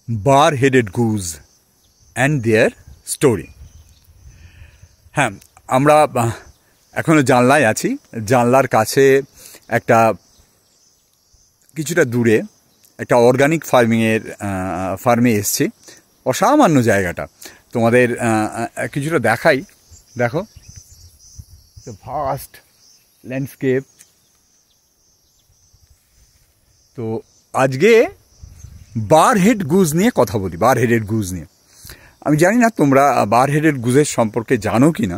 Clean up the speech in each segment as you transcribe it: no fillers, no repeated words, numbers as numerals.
bar-headed goose and their story. হ্যাঁ, আমরা এখনো জানলায় আছি। জানলার কাছে একটা কিছুটা দূরে একটা অর্গানিক ফার্মে এসছি। অসামান্য জায়গাটা তোমাদের কিছুটা দেখাই। দেখো, ভাস্ট ল্যান্ডস্কেপ। তো আজকে বার-হেড গুজ নিয়ে কথা বলি। বার-হেডেড গুজ নিয়ে আমি জানি না তোমরা বার-হেডেড গুজের সম্পর্কে জানো কি না।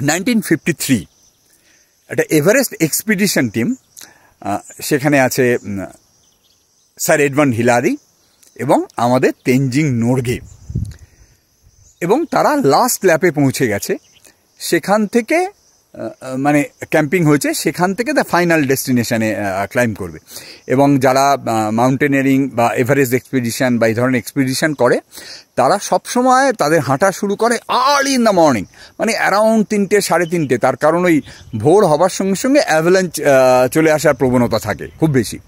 1953 একটা এভারেস্ট এক্সপিডিশন টিম, সেখানে আছে স্যার এডমন্ড হিলারি এবং আমাদের তেনজিং নোরগে, এবং তারা লাস্ট ল্যাপে পৌঁছে গেছে। সেখান থেকে মানে ক্যাম্পিং হয়েছে, সেখান থেকে দ্য ফাইনাল ডেস্টিনেশনে ক্লাইম্ব করবে। এবং যারা মাউন্টেনিয়ারিং বা এভারেস্ট এক্সপিডিশন বা এই ধরনের এক্সপিডিশন করে, তারা সবসময় তাদের হাঁটা শুরু করে আর্লি ইন দ্য মর্নিং, মানে অ্যারাউন্ড 3টে 3:30। তার কারণ ওই ভোর হবার সঙ্গে সঙ্গে অ্যাভালাঞ্চ চলে আসার প্রবণতা থাকে খুব বেশি।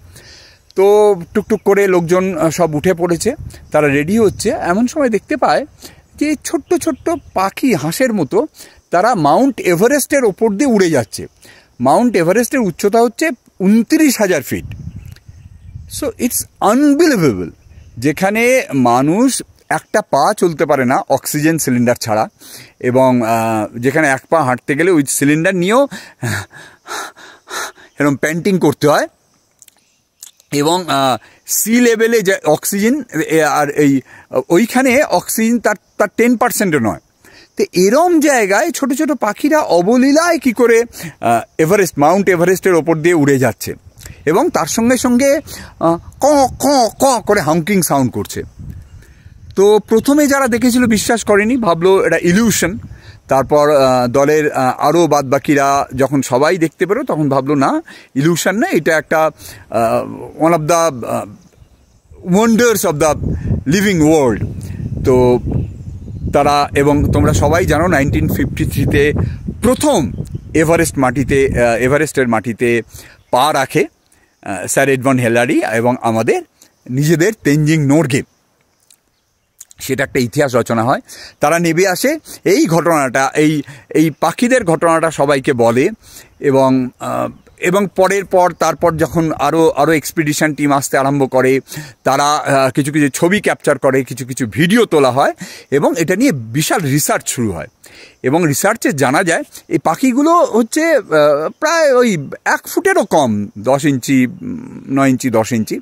তো টুকটুক করে লোকজন সব উঠে পড়েছে, তারা রেডি হচ্ছে। এমন সময় দেখতে পায় যে ছোট্ট ছোট্ট পাখি, হাঁসের মতো, তারা মাউন্ট এভারেস্টের ওপর দিয়ে উড়ে যাচ্ছে। মাউন্ট এভারেস্টের উচ্চতা হচ্ছে 29,000 ফিট। সো ইটস আনবিলিভেবল, যেখানে মানুষ একটা পা চলতে পারে না অক্সিজেন সিলিন্ডার ছাড়া, এবং যেখানে এক পা হাঁটতে গেলে ওই সিলিন্ডার নিয়েও এরকম প্যান্টিং করতে হয়। এবং সি লেভেলে যে অক্সিজেন, আর ওইখানে অক্সিজেন তার 10%ও নয়। তো এরম জায়গায় ছোট ছোট পাখিরা অবলীলায় কি করে মাউন্ট এভারেস্টের ওপর দিয়ে উড়ে যাচ্ছে, এবং তার সঙ্গে সঙ্গে ক ক ক করে হাউকিং সাউন্ড করছে। তো প্রথমে যারা দেখেছিল বিশ্বাস করেনি, ভাবলো এটা ইলিউশন। তারপর দলের আরও বাদবাকিরা যখন সবাই দেখতে পেল, তখন ভাবলো না, ইলিউশন না, এটা একটা one of the wonders of the living world. তো তারা, এবং তোমরা সবাই জানো 1953-তে প্রথম এভারেস্টের মাটিতে পা রাখে স্যার এডমন্ড হিলারি এবং আমাদের নিজেদের তেনজিং নোরগে। সেটা একটা ইতিহাস রচনা হয়। তারা নেমে আসে, এই ঘটনাটা, এই পাখিদের ঘটনাটা সবাইকে বলে। এবং তারপর যখন আরও এক্সপিডিশন টিম আসতে আরম্ভ করে, তারা কিছু কিছু ছবি ক্যাপচার করে, কিছু কিছু ভিডিও তোলা হয়, এবং এটা নিয়ে বিশাল রিসার্চ শুরু হয়। এবং রিসার্চে জানা যায় এই পাখিগুলো হচ্ছে প্রায় ওই 1 ফুটেরও কম, 10 ইঞ্চি, 9 ইঞ্চি, 10 ইঞ্চি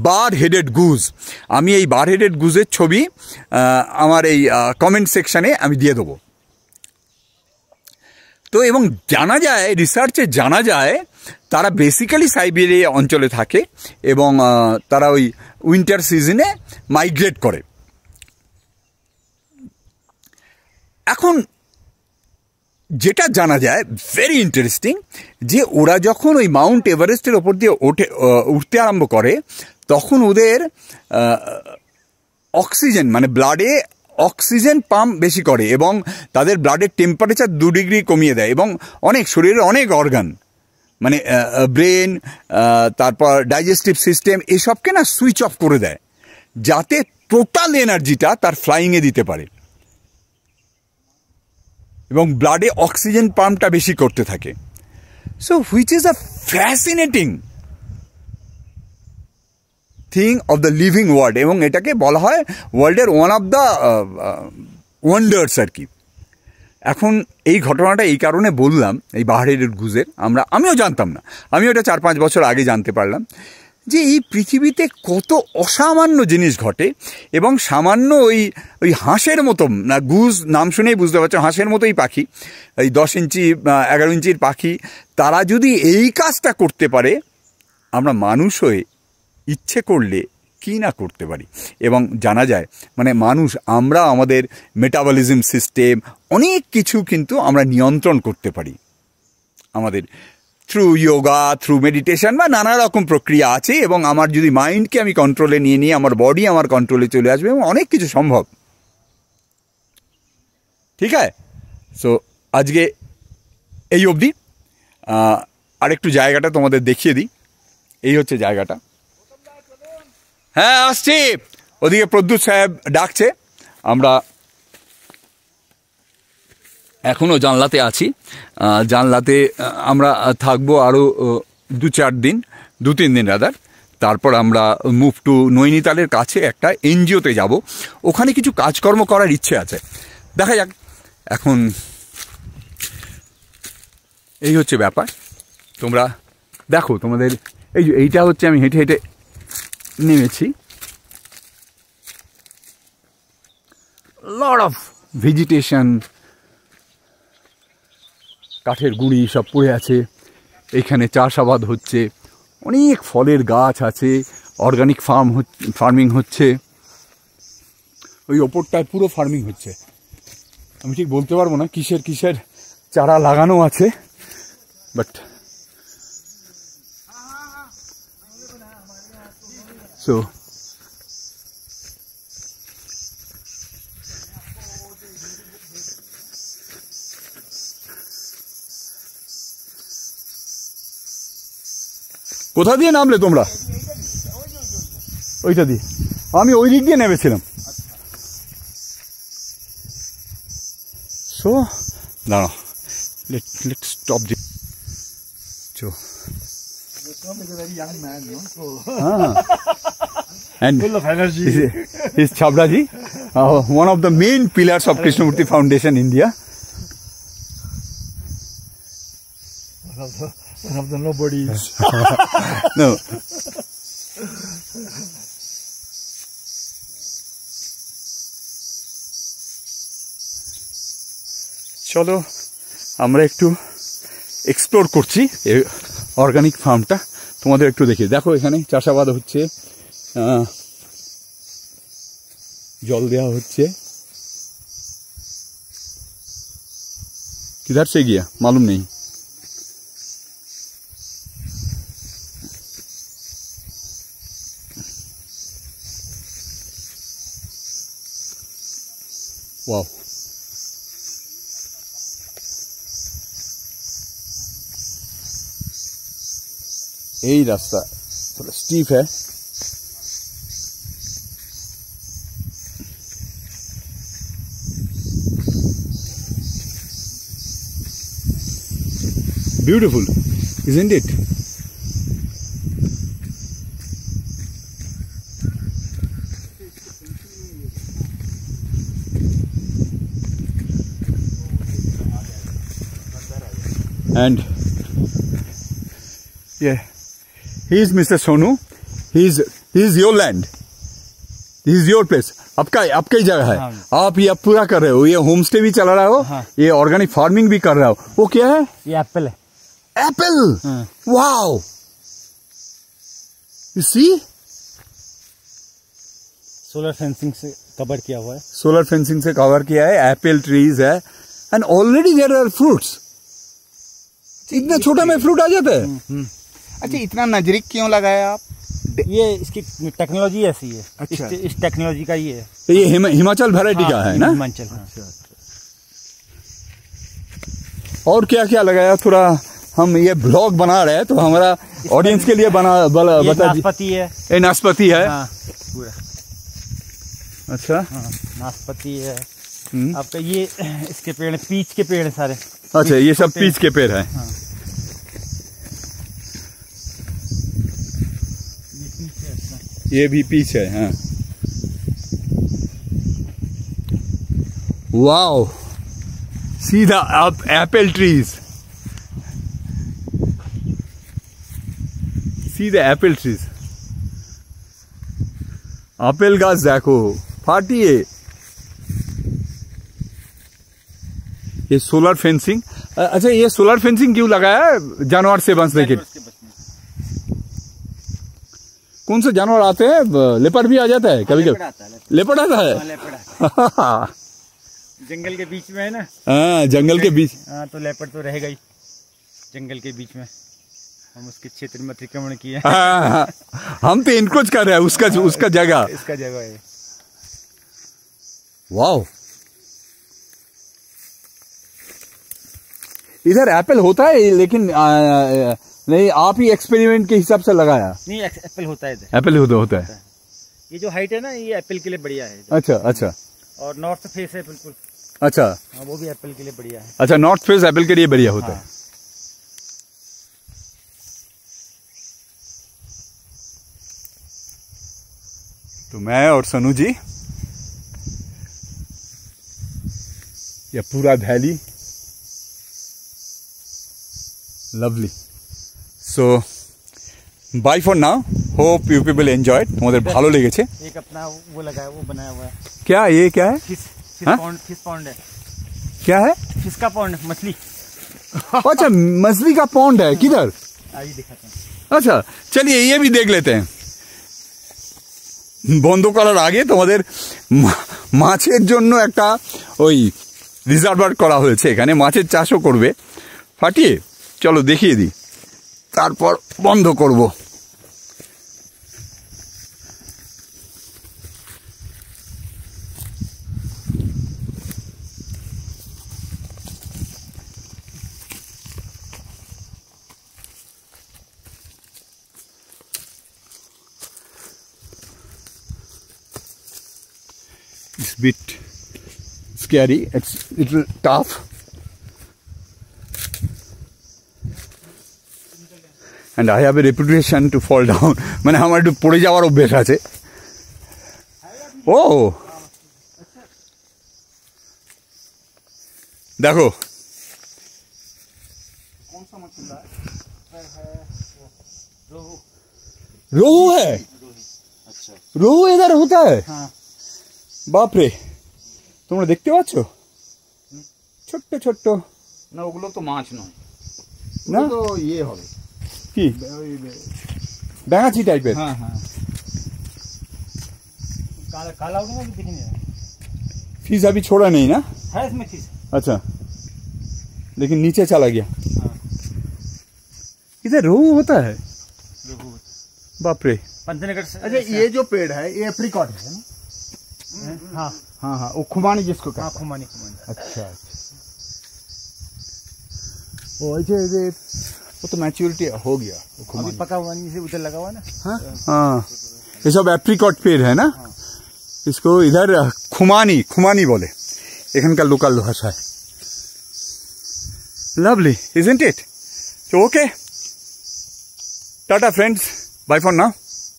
বার-হেডেড গুজ। আমি এই বার-হেডেড গুজের ছবি আমার এই কমেন্ট সেকশানে আমি দিয়ে দেবো। তো এবং জানা যায়, রিসার্চে জানা যায়, তারা বেসিক্যালি সাইবেরিয়া অঞ্চলে থাকে, এবং তারা ওই উইন্টার সিজনে মাইগ্রেট করে। এখন যেটা জানা যায়, ভেরি ইন্টারেস্টিং, যে ওরা যখন ওই মাউন্ট এভারেস্টের ওপর দিয়ে উঠতে আরম্ভ করে, তখন ওদের অক্সিজেন, মানে ব্লাডে অক্সিজেন পাম্প বেশি করে, এবং তাদের ব্লাডের টেম্পারেচার 2 ডিগ্রি কমিয়ে দেয়, এবং শরীরের অনেক অর্গান, মানে ব্রেন, তারপর ডাইজেস্টিভ সিস্টেম, এসবকে না সুইচ অফ করে দেয়, যাতে টোটাল এনার্জিটা তার ফ্লাইংয়ে দিতে পারে, এবং ব্লাডে অক্সিজেন পাম্পটা বেশি করতে থাকে। So which is a fascinating thing of the living world, এবং এটাকে বলা হয় ওয়ার্ল্ডের ওয়ান অফ দ্য ওয়ান্ডার্স আর কি। এখন এই ঘটনাটা এই কারণে বললাম, এই বার-হেডেড গুজের, আমিও জানতাম না, আমি ওটা 4-5 বছর আগে জানতে পারলাম যে এই পৃথিবীতে কত অসামান্য জিনিস ঘটে। এবং সামান্য ওই হাঁসের মতো না, গুজ নাম শুনেই বুঝতে পারছো, হাঁসের মতোই পাখি, এই 10 ইঞ্চি 11 ইঞ্চির পাখি, তারা যদি এই কাজটা করতে পারে, আমরা মানুষ হয়ে ইচ্ছে করলে কি না করতে পারি। এবং জানা যায়, মানে মানুষ, আমরা আমাদের মেটাবলিজম সিস্টেম, অনেক কিছু কিন্তু আমরা নিয়ন্ত্রণ করতে পারি আমাদের থ্রু যোগা, থ্রু মেডিটেশন, বা নানা রকম প্রক্রিয়া আছে। এবং আমার যদি মাইন্ডকে আমি কন্ট্রোলে নিয়ে আমার বডি আমার কন্ট্রোলে চলে আসবে, এবং অনেক কিছু সম্ভব। ঠিক আছে? সো আজকে এই অবধি। আরেকটু জায়গাটা তোমাদের দেখিয়ে দিই। এই হচ্ছে জায়গাটা। হ্যাঁ আসছি। ওদিকে প্রদ্যুৎ সাহেব ডাকছে, আমরা এখনো জানলাতে আছি। জানলাতে আমরা থাকবো আরও 2-4 দিন, 2-3 দিন রাদার। তারপর আমরা মুভ টু নৈনিতালের কাছে একটা এনজিওতে যাব। ওখানে কিছু কাজকর্ম করার ইচ্ছে আছে, দেখা যাক। এখন এই হচ্ছে ব্যাপার। তোমরা দেখো, তোমাদের এই যে এইটা হচ্ছে, আমি হেঁটে হেঁটে নেমেছি। লট অফ ভেজিটেশন, কাঠের গুঁড়ি সব পড়ে আছে। এখানে চাষাবাদ হচ্ছে, অনেক ফলের গাছ আছে, অর্গানিক ফার্মিং হচ্ছে। ওই ওপরটায় পুরো ফার্মিং হচ্ছে। আমি ঠিক বলতে পারবো না কিসের কিসের চারা লাগানো আছে, বাট সো কোথা দিয়ে নামলে তোমরা? ওইটা দিয়ে, আমি ওই দিক দিয়ে নেমেছিলাম। সো দাঁড়াও, let's stop this. So Tom is a very young man, no? So and full of energy. He's Chabraji, one of the main pillars of Krishnamurti Foundation India. One of the nobodies. No. চলো আমরা একটু explore করছি এই organic ফার্মটা, তোমাদের একটু দেখি। দেখো এখানে চাষাবাদ হচ্ছে, জল দেওয়া হচ্ছে। किधर से गया मालूम नहीं। वाह, यही रास्ता थोड़ा स्टीप है। Beautiful, isn't it? And yeah, he is Mr. Sonu. He is your land. This is your place. आपका ही जगह है। हाँ। आप ये पूरा कर रहे हो, ये होम स्टे भी चला रहा हो। हाँ। ये ऑर्गेनिक फार्मिंग भी कर रहा हो। वो क्या है? ये एप्पल है। एप्पल। हाँ। Wow, you see, solar fencing से कवर किया हुआ है। सोलर फेंसिंग से कवर किया है, एप्पल ट्रीज है, and already there are fruits. इतना छोटा में फ्रूट आ जाता है। अच्छा, इतना नजदीक क्यों लगाया आप? ये इसकी टेक्नोलॉजी ऐसी है। अच्छा। इस टेक्नोलॉजी का ये है। तो ये हिमाचल वैरायटी का है ना? हिमाचल। और क्या क्या लगाया? थोड़ा हम ये ब्लॉग बना रहे हैं तो हमारा ऑडियंस के लिए बता दीजिए। नाशपाती है। ये नाशपाती है। हाँ, पूरा। अच्छा, हाँ, नाशपाती है। आपका ये इसके पेड़, पीच के पेड़ है सारे। अच्छा, ये सब पीच के पेड़ है। हाँ। ये भी पीच है। हाँ, wow, see the Apple trees, see the Apple trees. Apple गाछ देखो फाटिए। ये सोलर फेंसिंग। अच्छा, ये सोलर फेंसिंग क्यों लगाया है? जानवर से बचने के लिए। कौन से जानवर आते हैं? लेपर्ड भी आ जाता है कभी कभी। लेपर्ड आता है। जंगल के बीच में है ना। हाँ, जंगल के बीच। हाँ, तो लेपर्ड तो रहेगा ही जंगल के बीच में। हम उसके क्षेत्र में अतिक्रमण किए। हाँ, हम तो इनक्रोच कर रहे हैं उसका जगह। इसका जगह है। वाओ, इधर एप्पल होता है, लेकिन नहीं, आप ही एक्सपेरिमेंट के हिसाब से लगाया? नहीं, एप्पल होता है इधर। एप्पल होता है। ये जो हाइट है ना, ये एप्पल के लिए बढ़िया है। अच्छा अच्छा और नॉर्थ फेस है बिल्कुल। अच्छा हाँ, वो भी एप्पल के लिए बढ़िया है। अच्छा, नॉर्थ फेस एप्पल के लिए बढ़िया होता है। तो मैं और सनू जी ये पूरा valley, lovely. So bye for now, hope you people enjoy. তোমাদের ভালো লেগেছে। एक अपना वो लगा है, वो बनाया हुआ है। क्या ये क्या है? फिश हाँ? पॉन्ड है। क्या है? फिश का पॉन्ड, मछली। अच्छा, मछली का पॉन्ड है। किधर? आइए दिखाते हैं। अच्छा चलिए ये भी देख लेते हैं। বন্ধ করার আগে তোমাদের মাছের জন্য একটা ওই রিজার্ভার করা হয়েছে, এখানে মাছের চাষও করবে। ফাটিয়ে চলো দেখিয়ে দিই, তারপর বন্ধ করব। It's a bit scary, it's a little tough. And I have a reputation to fall down. মানে আমার একটু পড়ে যাওয়ার অভ্যেস আছে। ও দেখো, रोहू है। अच्छा, रोहू इधर होता है? हाँ। বাপ রে, তোমরা দেখতে পাচ্ছ ছোট্ট ছোট্ট। না ওগুলো তো মাছ নয়, না তো ইয়ে হবে কি ব্যাঙাচি টাইপের। হ্যাঁ হ্যাঁ, काला काला होगा ना, दिख नहीं रहा फिश अभी छोड़ा नहीं ना? है इसमें फिश। अच्छा, लेकिन नीचे चला गया। हाँ। इधर रोहू होता है? रोहू। बाप रे। पंचनगर से। अच्छा ये जो पेड़ है ये एप्रिकॉट है ना? हाँ हाँ हाँ, वो खुमानी जिसको हाँ, कहते हैं। खुमानी। अच्छा वो ऐसे वो तो मैच्योरिटी हो गया वो अभी खुमानी। पका हुआ नहीं, से उधर लगा हुआ ना। हाँ, ये सब एप्रिकॉट पेड़ है ना? इसको इधर खुमानी खुमानी बोले, एखानकार लोकल भाषा है। Lovely, isn't it? So okay, tata friends, bye for now.